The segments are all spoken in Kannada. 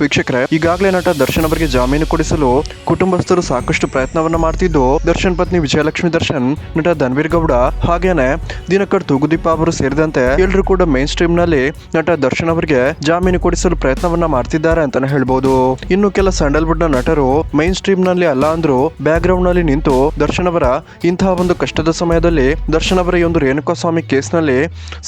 ವೀಕ್ಷಕರೇ, ಈಗಾಗಲೇ ನಟ ದರ್ಶನ್ ಅವರಿಗೆ ಜಾಮೀನು ಕೊಡಿಸಲು ಕುಟುಂಬಸ್ಥರು ಸಾಕಷ್ಟು ಪ್ರಯತ್ನವನ್ನ ಮಾಡ್ತಿದ್ದು, ದರ್ಶನ್ ಪತ್ನಿ ವಿಜಯಲಕ್ಷ್ಮಿ ದರ್ಶನ್, ನಟ ಧನ್ವೀರ್ ಗೌಡ ಹಾಗೇನೆ ದಿನಕರ್ ತೂಗುದೀಪ ಅವರು ಸೇರಿದಂತೆ ಎಲ್ಲರೂ ಕೂಡ ಮೇನ್ ಸ್ಟ್ರೀಮ್ ನಲ್ಲಿ ನಟ ದರ್ಶನ್ ಅವರಿಗೆ ಜಾಮೀನು ಕೊಡಿಸಲು ಪ್ರಯತ್ನವನ್ನ ಮಾಡ್ತಿದ್ದಾರೆ ಅಂತಾನೆ ಹೇಳ್ಬಹುದು. ಇನ್ನು ಕೆಲ ಸ್ಯಾಂಡಲ್ವುಡ್ ನ ನಟರು ಮೈನ್ ಸ್ಟ್ರೀಮ್ ನಲ್ಲಿ ಅಲ್ಲ ಅಂದ್ರೂ ಬ್ಯಾಕ್ ಗ್ರೌಂಡ್ ನಲ್ಲಿ ನಿಂತು ದರ್ಶನ್ ಅವರ ಇಂತಹ ಒಂದು ಕಷ್ಟದ ಸಮಯದಲ್ಲಿ ದರ್ಶನ್ ಅವರ ಈ ಒಂದು ರೇಣುಕಾಸ್ವಾಮಿ ಕೇಸ್ ನಲ್ಲಿ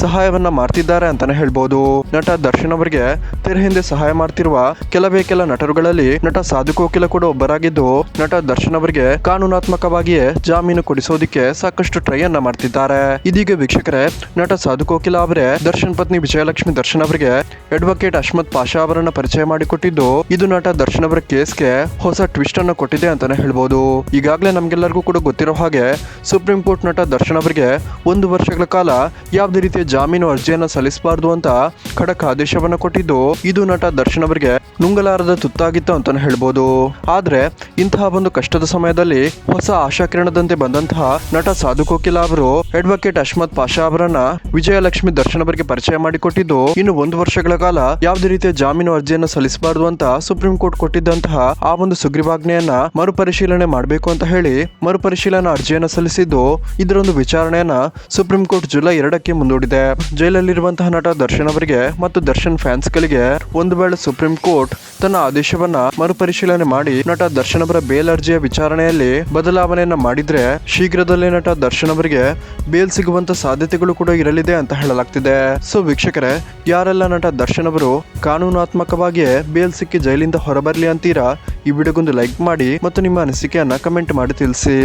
ಸಹಾಯವನ್ನ ಮಾಡ್ತಿದ್ದಾರೆ ಅಂತಾನೆ ಹೇಳ್ಬಹುದು. ನಟ ದರ್ಶನ್ ಅವರಿಗೆ ತೆರೆ ಹಿಂದೆ ಸಹಾಯ ಮಾಡ್ತಿರುವ ಕೆಲ ನಟರುಗಳಲ್ಲಿ ನಟ ಸಾಧು ಕೋಕಿಲ ಕೂಡ ಒಬ್ಬರಾಗಿದ್ದು, ನಟ ದರ್ಶನ್ ಅವರಿಗೆ ಕಾನೂನಾತ್ಮಕವಾಗಿಯೇ ಜಾಮೀನು ಕೊಡಿಸೋದಿಕ್ಕೆ ಸಾಕಷ್ಟು ಟ್ರೈ ಅನ್ನ ಮಾಡ್ತಿದ್ದಾರೆ. ಇದೀಗ ವೀಕ್ಷಕರೇ, ನಟ ಸಾಧು ಕೋಕಿಲ ಅವರೇ ದರ್ಶನ್ ಪತ್ನಿ ವಿಜಯಲಕ್ಷ್ಮಿ ದರ್ಶನ್ ಅವರಿಗೆ ಅಡ್ವೊಕೇಟ್ ಅಹ್ಮದ್ ಪಾಷಾ ಅವರನ್ನ ಪರಿಚಯ ಮಾಡಿಕೊಟ್ಟಿದ್ದು, ಇದು ನಟ ದರ್ಶನ್ ಅವರ ಕೇಸ್ಗೆ ಹೊಸ ಟ್ವಿಸ್ಟ್ ಅನ್ನು ಕೊಟ್ಟಿದೆ ಅಂತಾನೆ ಹೇಳ್ಬಹುದು. ಈಗಾಗಲೇ ನಮ್ಗೆಲ್ಲರಿಗೂ ಕೂಡ ಗೊತ್ತಿರೋ ಹಾಗೆ ಸುಪ್ರೀಂ ಕೋರ್ಟ್ ನಟ ದರ್ಶನ್ ಅವರಿಗೆ 1 ವರ್ಷಗಳ ಕಾಲ ಯಾವುದೇ ರೀತಿಯ ಜಾಮೀನು ಅರ್ಜಿಯನ್ನ ಸಲ್ಲಿಸಬಾರದು ಅಂತ ಖಡಕ್ ಆದೇಶವನ್ನ ಕೊಟ್ಟಿದ್ದು, ಇದು ನಟ ದರ್ಶನ್ ಅವರಿಗೆ ನುಂಗಲಾರದ ತುತ್ತಾಗಿತ್ತು ಅಂತಾನೆ ಹೇಳ್ಬೋದು. ಆದ್ರೆ ಇಂತಹ ಒಂದು ಕಷ್ಟದ ಸಮಯದಲ್ಲಿ ಹೊಸ ಆಶಾಕಿರಣದಂತೆ ಬಂದಂತಹ ನಟ ಸಾಧು ಕೋಕಿಲ ಅವರು ಅಡ್ವೊಕೇಟ್ ಅಹ್ಮದ್ ಪಾಷಾ ಅವರನ್ನ ವಿಜಯಲಕ್ಷ್ಮಿ ದರ್ಶನ್ ಅವರಿಗೆ ಪರಿಚಯ ಮಾಡಿಕೊಟ್ಟಿದ್ದು, ಇನ್ನು 1 ವರ್ಷಗಳ ಕಾಲ ಯಾವುದೇ ರೀತಿಯ ಜಾಮೀನು ಅರ್ಜಿಯನ್ನು ಸಲ್ಲಿಸಬಾರದು ಅಂತ ಸುಪ್ರೀಂ ಕೋರ್ಟ್ ಕೊಟ್ಟಿದ್ದಂತಹ ಆ ಒಂದು ಸುಗ್ರೀವಾಜ್ಞೆಯನ್ನ ಮರುಪರಿಶೀಲನೆ ಮಾಡಬೇಕು ಅಂತ ಹೇಳಿ ಮರುಪರಿಶೀಲನಾ ಅರ್ಜಿಯನ್ನು ಸಲ್ಲಿಸಿದ್ದು, ಇದರೊಂದು ವಿಚಾರಣೆಯನ್ನ ಸುಪ್ರೀಂ ಕೋರ್ಟ್ ಜುಲೈ 2ಕ್ಕೆ ಮುಂದೂಡಿದೆ. ಜೈಲಲ್ಲಿರುವಂತಹ ನಟ ದರ್ಶನ್ ಅವರಿಗೆ ಮತ್ತು ದರ್ಶನ್ ಫ್ಯಾನ್ಸ್ ಗಳಿಗೆ ಒಂದು ವೇಳೆ ಸುಪ್ರೀಂ ಕೋರ್ಟ್ ತನ್ನ ಆದೇಶವನ್ನ ಮರುಪರಿಶೀಲನೆ ಮಾಡಿ ನಟ ದರ್ಶನ್ ಅವರ ಬೇಲ್ ಅರ್ಜಿಯ ವಿಚಾರಣೆಯಲ್ಲಿ ಬದಲಾವಣೆಯನ್ನ ಮಾಡಿದ್ರೆ ಶೀಘ್ರದಲ್ಲೇ ನಟ ದರ್ಶನ್ ಅವರಿಗೆ ಬೇಲ್ ಸಿಗುವಂತ ಸಾಧ್ಯತೆಗಳು ಕೂಡ ಇರಲಿದೆ ಅಂತ ಹೇಳಲಾಗ್ತಿದೆ. ಸೊ ವೀಕ್ಷಕರೇ, ಯಾರೆಲ್ಲ ನಟ ದರ್ಶನ್ ಅವರು ಕಾನೂನಾತ್ಮಕವಾಗಿಯೇ ಬೇಲ್ ಸಿಕ್ಕಿ ಜೈಲಿಂದ ಹೊರಬರಲಿ ಅಂತೀರಾ, ಈ ವಿಡಿಯೋಗೊಂದು ಲೈಕ್ ಮಾಡಿ ಮತ್ತು ನಿಮ್ಮ ಅನಿಸಿಕೆಯನ್ನ ಕಮೆಂಟ್ ಮಾಡಿ ತಿಳಿಸಿ.